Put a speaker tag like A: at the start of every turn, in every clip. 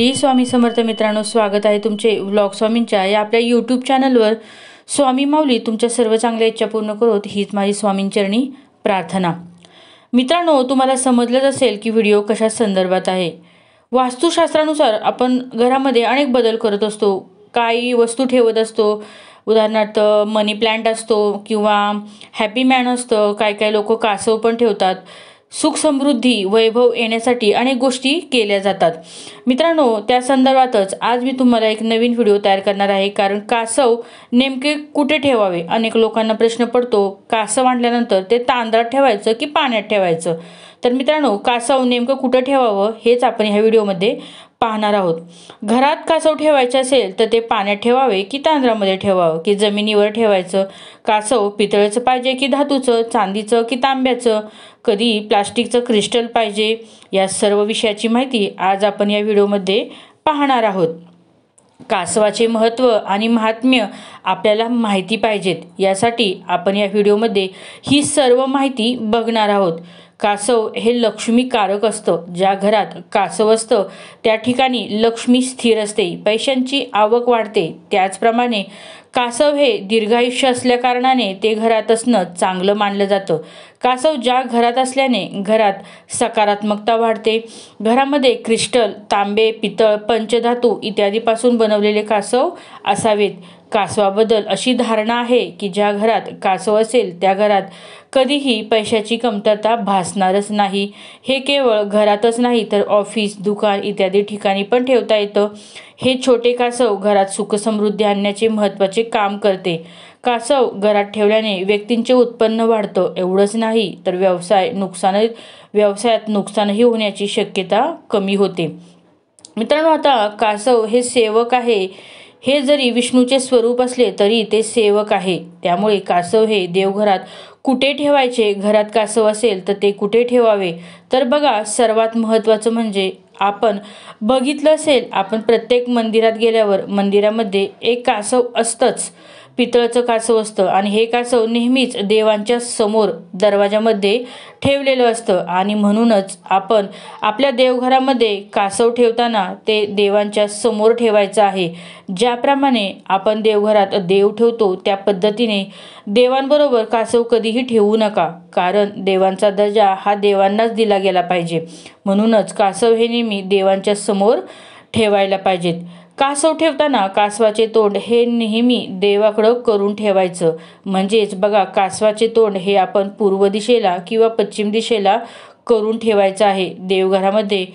A: श्री स्वामी समर्थ मित्रांनो, स्वागत आहे तुमचे व्लॉग स्वामींच्या या आपल्या यूट्यूब चॅनलवर। स्वामी माऊली तुमच्या सर्व चांगल्या इच्छा पूर्ण करोत हीच माझी स्वामींचरणी प्रार्थना। मित्रांनो, तुम्हाला समजलंच असेल की व्हिडिओ कशा संदर्भात आहे। वास्तुशास्त्रानुसार आपण घरामध्ये अनेक बदल करत असतो, काही वस्तू ठेवत असतो। उदाहरणार्थ मनी प्लांट असतो किंवा हॅपी मॅन असतं, काही लोक कासव पण ठेवतात। सुख समृद्धी वैभव येण्यासाठी अनेक गोष्टी केल्या जातात। मित्रांनो, त्या संदर्भातच आज मी तुम्हाला एक नवीन व्हिडिओ तयार करणार आहे। कारण कासव नेमके कुठे ठेवावे, अनेक लोकांना प्रश्न पडतो। कासव आणल्यानंतर ते तांदळात ठेवायचं की पाण्यात ठेवायचं? तर मित्रांनो, कासव नेमकं कुठे ठेवावं हेच आपण ह्या व्हिडिओमध्ये पाहणार आहोत। घरात कासव ठेवायचे असेल तर ते पाण्यात ठेवावे की तांदळामध्ये ठेवावं की जमिनीवर ठेवायचं? कासव पितळेचं पाहिजे की धातूचं, चांदीचं की तांब्याचं, कधी प्लास्टिकचं क्रिस्टल पाहिजे? या सर्व विषयाची माहिती आज आपण या व्हिडिओमध्ये पाहणार आहोत। कासवाचे महत्त्व आणि महात्म्य आपल्याला माहिती पाहिजेत, यासाठी आपण या व्हिडिओमध्ये ही सर्व माहिती बघणार आहोत। कासव हे लक्ष्मीकारक असतं। ज्या घरात कासव असतं त्या ठिकाणी लक्ष्मी स्थिर असते, पैशांची आवक वाढते। त्याचप्रमाणे कासव हे दीर्घायुष्य असल्याकारणाने ते घरात असणं चांगलं मानलं जातं। कासव ज्या घरात असल्याने घरात सकारात्मकता वाढते। घरामध्ये क्रिस्टल, तांबे, पितळ, पंचधातू इत्यादीपासून बनवलेले कासव असावेत। कासवाबद्दल अशी धारणा आहे की ज्या घरात कासव असेल त्या घरात कधीही पैशाची कमतरता भासणारच नाही। हे केवळ घरातच नाही तर ऑफिस, दुकान इत्यादी ठिकाणी पण ठेवता येतं। हे छोटे कासव घरात सुखसमृद्धी आणण्याचे महत्त्वाचे काम करते। कासव घरात ठेवल्याने व्यक्तींचे उत्पन्न वाढतं। एवढंच नाही तर व्यवसायात नुकसानही होण्याची शक्यता कमी होते। मित्रांनो, आता कासव हे सेवक आहे। हे जरी विष्णूचे स्वरूप असले तरी ते सेवक आहे। त्यामुळे कासव हे देवघरात कुठे ठेवायचे? घरात कासव असेल तर ते कुठे ठेवावे? तर बघा, सर्वात महत्त्वाचं म्हणजे आपण बघितलं असेल, आपण प्रत्येक मंदिरात गेल्यावर मंदिरामध्ये एक कासव असतंच, पितळचं कासव असतं आणि हे कासव नेहमीच देवांच्या समोर दरवाजामध्ये ठेवलेलं असतं। आणि म्हणूनच आपण आपल्या देवघरामध्ये कासव ठेवताना ते देवांच्या समोर ठेवायचं आहे। ज्याप्रमाणे आपण देवघरात देव ठेवतो त्या पद्धतीने देवांबरोबर कासव कधीही ठेवू नका, कारण देवांचा दर्जा हा देवांनाच दिला गेला पाहिजे। म्हणूनच कासव हे नेहमी देवांच्या समोर ठेवायला पाहिजेत। कासव ठेवताना कासवाचे तोंड हे नेहमी देवाकडं करून ठेवायचं। म्हणजेच बघा, कासवाचे तोंड हे आपण पूर्व दिशेला किंवा पश्चिम दिशेला करून ठेवायचं आहे। देवघरामध्ये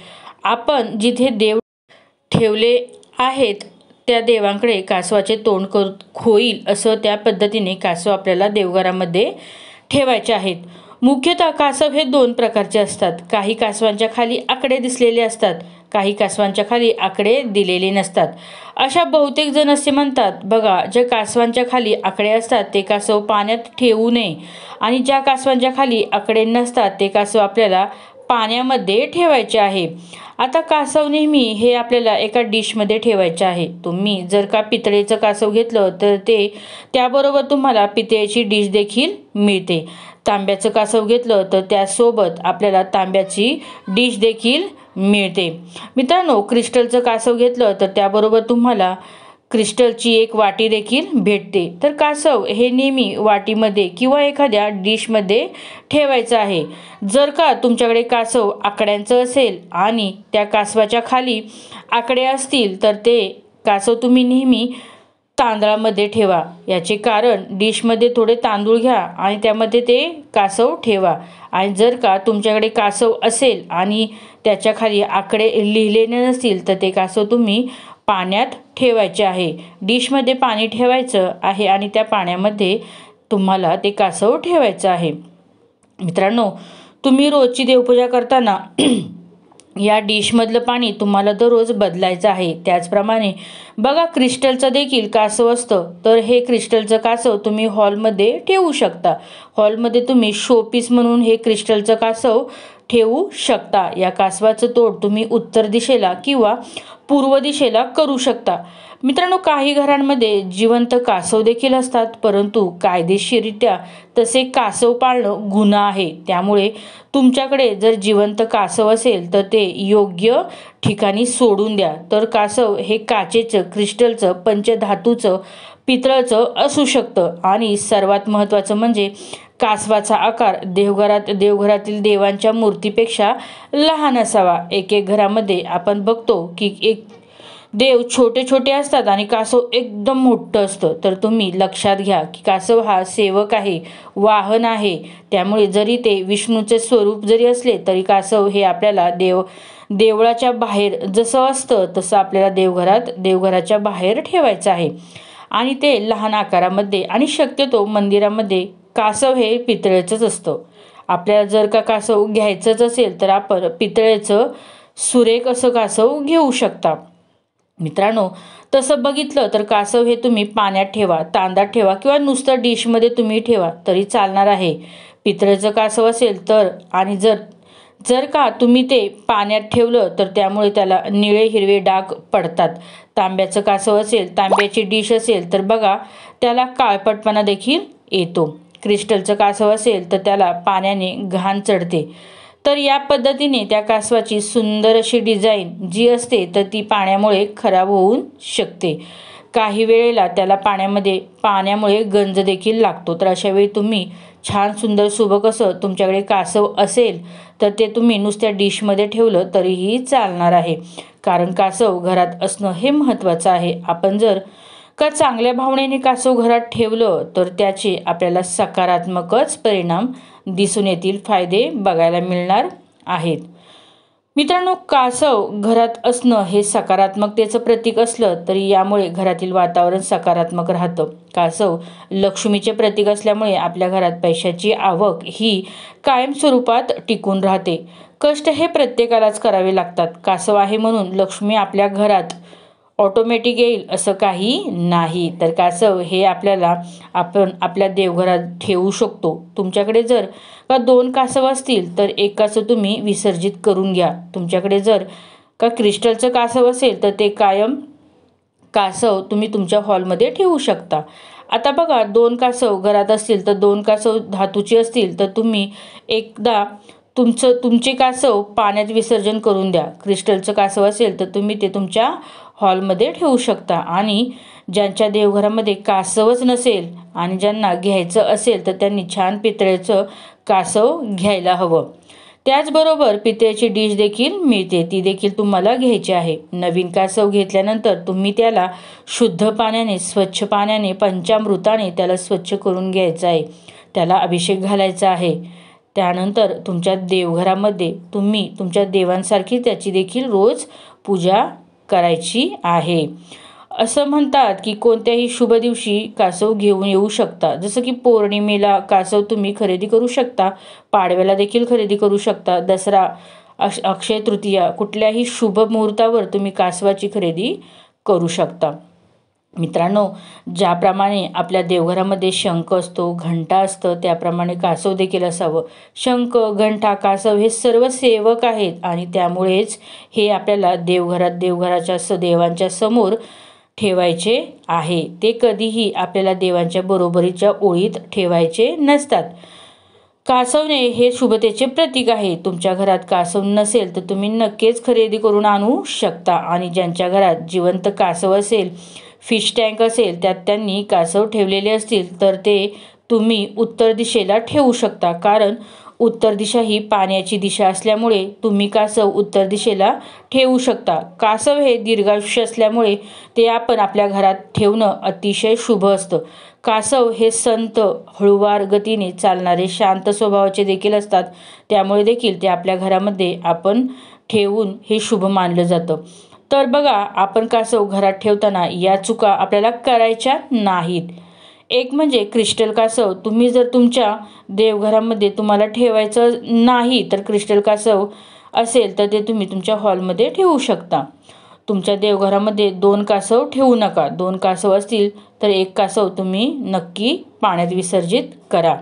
A: आपण जिथे देव ठेवले आहेत त्या देवांकडे कासवाचे तोंड होईल असं त्या पद्धतीने कासव आपल्याला देवघरामध्ये ठेवायचे आहेत। मुख्यतः कासव हे दोन प्रकारचे असतात। काही कासवांच्या खाली आकडे दिसलेले असतात, काही कासवांच्या खाली आकडे दिलेले नसतात। अशा बहुतेक जण असे म्हणतात, बघा, ज्या कासवांच्या खाली आकडे असतात ते कासव पाण्यात ठेवू नये आणि ज्या कासवांच्या खाली आकडे नसतात ते कासव आपल्याला पाण्यामध्ये ठेवायचे आहे। आता कासव नेहमी हे आपल्याला एका डिशमध्ये ठेवायचे आहे। तुम्ही जर का पितळेचं कासव घेतलं तर त्याबरोबर तुम्हाला पितळेची डिश देखील मिळते। तांब्याचं कासव घेतलं तर त्यासोबत आपल्याला तांब्याची डिश देखील मिळते। मित्रांनो, क्रिस्टलचं कासव घेतलं तर त्याबरोबर तुम्हाला क्रिस्टलची एक वाटी देखील भेटते। तर कासव हे नेहमी वाटीमध्ये किंवा एखाद्या डिशमध्ये ठेवायचं आहे। जर का तुमच्याकडे कासव आकड्यांचं असेल आणि त्या कासवाच्या खाली आकडे असतील तर ते कासव तुम्ही नेहमी तांदळामध्ये ठेवा। याचे कारण, डिशमध्ये थोडे तांदूळ घ्या आणि त्यामध्ये ते कासव ठेवा। आणि जर का तुमच्याकडे कासव असेल आणि त्याच्या खाली आकडे लिहिलेले नसतील तर ते कासव तुम्ही पाण्यात ठेवायचे आहे। डिशमध्ये पाणी ठेवायचं आहे आणि त्या पाण्यामध्ये तुम्हाला ते कासव ठेवायचं आहे। मित्रांनो, तुम्ही रोजची देवपूजा करताना या डिशमधलं पाणी तुम्हाला दररोज बदलायचं आहे। त्याचप्रमाणे बघा, क्रिस्टलचं देखील कासव असतं, तर हे क्रिस्टलचं कासव तुम्ही हॉलमध्ये ठेवू शकता। हॉलमध्ये तुम्ही शोपीस म्हणून हे क्रिस्टलचं कासव ठेवू शकता. या कासवाचं तोड तुम्ही उत्तर दिशेला किंवा पूर्व दिशेला करू शकता. मित्रांनो, काही घरांमध्ये जिवंत कासव देखील असतात, परंतु कायदेशीररित्या तसे कासव पाळणं गुन्हा आहे. त्यामुळे तुमच्याकडे जर जिवंत कासव असेल तर ते योग्य ठिकाणी सोडून द्या. तर कासव हे काचेचं, क्रिस्टलचं, पंचधातूचं, पितळचं असू शकतं. आणि सर्वात महत्त्वाचं म्हणजे कासवाचा आकार देवघरातील देवांच्या मूर्तीपेक्षा लहान असावा. एक घरामध्ये आपण बघतो की एक देव छोटे छोटे असतात आणि कासव एकदम मोठं असतं. तर तुम्ही लक्षात घ्या की कासव हा सेवक आहे, वाहन आहे. त्यामुळे जरी ते विष्णूचे स्वरूप जरी असले तरी कासव हे आपल्याला देवळाच्या बाहेर जसं असतं तसं आपल्याला देवघराच्या बाहेर ठेवायचं आहे. आणि ते लहान आकारामध्ये, आणि शक्यतो मंदिरामध्ये कासव हे पितळेचंच असतं. आपल्याला जर का कासव घ्यायचंच असेल तर आपण पितळेचं सुरेख असं कासव घेऊ शकता. मित्रांनो, तसं बघितलं तर कासव हे तुम्ही पाण्यात ठेवा, तांदळात ठेवा किंवा नुसतं डिशमध्ये तुम्ही ठेवा तरी चालणार आहे. पितळेचं कासव असेल तर, आणि जर का तुम्ही ते पाण्यात ठेवलं तर त्यामुळे त्याला निळे हिरवे डाग पडतात. तांब्याचं कासव असेल, तांब्याची डिश असेल तर बघा त्याला काळपटपणा देखील येतो. क्रिस्टलचं कासव असेल तर त्याला पाण्याने घाण चढते. तर या पद्धतीने त्या कासवाची सुंदर अशी डिझाईन जी असते तर ती पाण्यामुळे खराब होऊ शकते. काही वेळेला त्याला पाण्यामुळे गंज देखील लागतो. तर अशा वेळी तुम्ही छान सुंदर सुबक असं तुमच्याकडे कासव असेल तर ते तुम्ही नुसत्या डिशमध्ये ठेवलं तरीही चालणार आहे. कारण कासव घरात असणं हे महत्त्वाचं आहे. आपण जर का चांगल्या भावनेने कासव घरात ठेवलं तर त्याचे आपल्याला सकारात्मकच परिणाम दिसून येतील, फायदे बघायला मिळणार आहेत. मित्रांनो, कासव घरात असणं हे सकारात्मकतेचं प्रतीक असलं तरी यामुळे घरातील वातावरण सकारात्मक राहतं. कासव लक्ष्मीचे प्रतीक असल्यामुळे आपल्या घरात पैशाची आवक ही कायम स्वरूपात टिकून राहते. कष्ट हे प्रत्येकालाच करावे लागतात. कासव आहे म्हणून लक्ष्मी आपल्या घरात ऑटोमॅटिक येईल असं काही नाही. तर कासव हे आपण आपल्या देवघरात ठेवू शकतो. तुमच्याकडे जर का 2 कासव असतील तर एक कासव तुम्ही विसर्जित करून घ्या. तुमच्याकडे जर का क्रिस्टलचं कासव असेल तर ते कायम कासव तुम्ही तुमच्या हॉलमध्ये ठेवू शकता. आता बघा, 2 कासव घरात असतील तर 2 कासव धातूची असतील तर तुम्ही एकदा तुमचे कासव पाण्यात विसर्जन करून द्या. क्रिस्टलचं कासव असेल तर तुम्ही ते तुमच्या हॉलमध्ये ठेवू शकता. आणि ज्यांच्या देवघरामध्ये कासवच नसेल आणि ज्यांना घ्यायचं असेल तर त्यांनी छान पितळेचं कासव घ्यायला हवं. त्याचबरोबर पितळेची डिश देखील मिळते, ती देखील तुम्हाला घ्यायची आहे. नवीन कासव घेतल्यानंतर तुम्ही त्याला शुद्ध पाण्याने, स्वच्छ पाण्याने, पंचामृताने त्याला स्वच्छ करून घ्यायचं आहे. त्याला अभिषेक घालायचा आहे. त्यानंतर तुमच्या देवघरामध्ये तुम्ही तुमच्या देवांसारखी त्याची देखील रोज पूजा करायची आहे. असं म्हणतात की कोणत्याही शुभ दिवशी कासव घेऊन येऊ शकता. जसं की पौर्णिमेला कासव तुम्ही खरेदी करू शकता, पाडव्याला देखील खरेदी करू शकता, दसरा, अक्षय तृतीया, कुठल्याही शुभ मुहूर्तावर तुम्ही कासवाची खरेदी करू शकता. मित्रांनो, ज्याप्रमाणे आपल्या देवघरामध्ये शंख असतो, घंटा असतं, त्याप्रमाणे कासव देखील असावं. शंख, घंटा, कासव हे सर्व सेवक आहेत आणि त्यामुळेच हे आपल्याला देवघराच्या देवांच्या समोर ठेवायचे आहे. ते कधीही आपल्याला देवांच्या बरोबरीच्या ओळीत ठेवायचे नसतात. कासवने हे शुभतेचे प्रतीक आहे. तुमच्या घरात कासव नसेल तर तुम्ही नक्कीच खरेदी करून आणू शकता. आणि ज्यांच्या घरात जिवंत कासव असेल, फिश टँक असेल, त्यात त्यांनी कासव ठेवलेले असतील तर ते तुम्ही उत्तर दिशेला ठेवू शकता. कारण उत्तर दिशा ही पाण्याची दिशा असल्यामुळे तुम्ही कासव उत्तर दिशेला ठेवू शकता. कासव हे दीर्घायुष्य असल्यामुळे ते आपण आपल्या घरात ठेवणं अतिशय शुभ असतं. कासव हे संत, हळूवार गतीने चालणारे, शांत स्वभावाचे देखील असतात. त्यामुळे देखील ते आपल्या घरामध्ये आपण ठेवून हे शुभ मानलं जातं. तर बघा, आपण कासव घरात ठेवताना या चुका आपल्याला करायच्या नाहीत. एक म्हणजे क्रिस्टल कासव. तुम्ही जर तुमच्या देवघरामध्ये तुम्हाला ठेवायचं नाही तर क्रिस्टल कासव असेल तर ते तुम्ही तुमच्या हॉलमध्ये ठेवू शकता. तुमच्या देवघरामध्ये 2 कासव ठेवू नका. 2 कासव असतील तर एक कासव तुम्ही नक्की पाण्यात विसर्जित करा.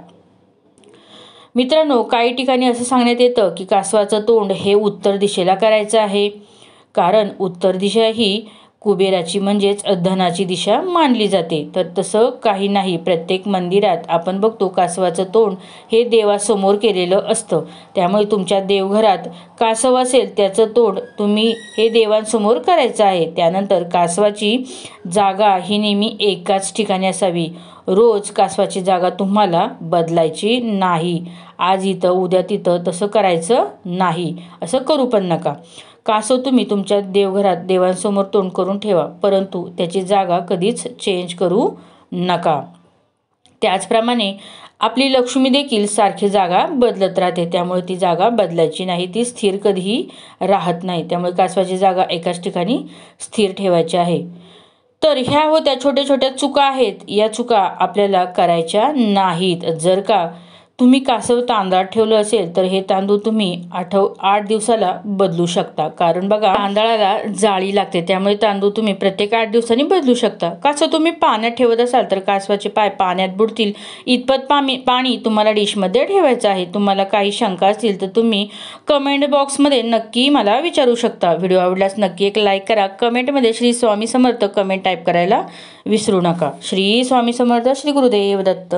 A: मित्रांनो, काही ठिकाणी असं सांगण्यात येतं की कासवाचं तोंड हे उत्तर दिशेला करायचं आहे, कारण उत्तर दिशा ही कुबेराची म्हणजेच धनाची दिशा मानली जाते. तर तसं काही नाही. प्रत्येक मंदिरात आपण बघतो कासवाचं तोंड हे देवासमोर केलेलं असतं. त्यामुळे तुमच्या देवघरात कासव असेल त्याचं तोंड तुम्ही हे देवांसमोर करायचं आहे. त्यानंतर कासवाची जागा ही नेहमी एकाच ठिकाणी असावी. रोज कासवाची जागा तुम्हाला बदलायची नाही. आज इथं उद्या तिथं तसं करायचं नाही. असं करू पण नका. कासव तुम्ही तुमच्या देवघरात देवांसमोर तोंड करून ठेवा, परंतु त्याची जागा कधीच चेंज करू नका. त्याचप्रमाणे आपली लक्ष्मी देखील सारखी जागा बदलत राहते. त्यामुळे ती जागा बदलायची नाही. ती स्थिर कधीही राहत नाही. त्यामुळे कासवाची जागा एकाच ठिकाणी स्थिर ठेवायची आहे. तर ह्या होत्या छोट्या छोट्या चुका आहेत. या चुका आपल्याला करायच्या नाहीत. जर का तुम्ही कासव तांदळात ठेवलं असेल तर हे तांदूळ तुम्ही 8 दिवसाला बदलू शकता. कारण बघा, तांदळाला जाळी लागते. त्यामुळे तांदूळ तुम्ही प्रत्येक 8 दिवसांनी बदलू शकता. कासव तुम्ही पाण्यात ठेवत असाल तर कासवाचे पाय पाण्यात बुडतील इतपत पाणी तुम्हाला डिशमध्ये ठेवायचं आहे. तुम्हाला काही शंका असतील तर तुम्ही कमेंट बॉक्समध्ये नक्की मला विचारू शकता. व्हिडिओ आवडल्यास नक्की एक लाईक करा. कमेंटमध्ये श्री स्वामी समर्थ कमेंट टाईप करायला विसरू नका. श्री स्वामी समर्थ. श्री गुरुदेव दत्त.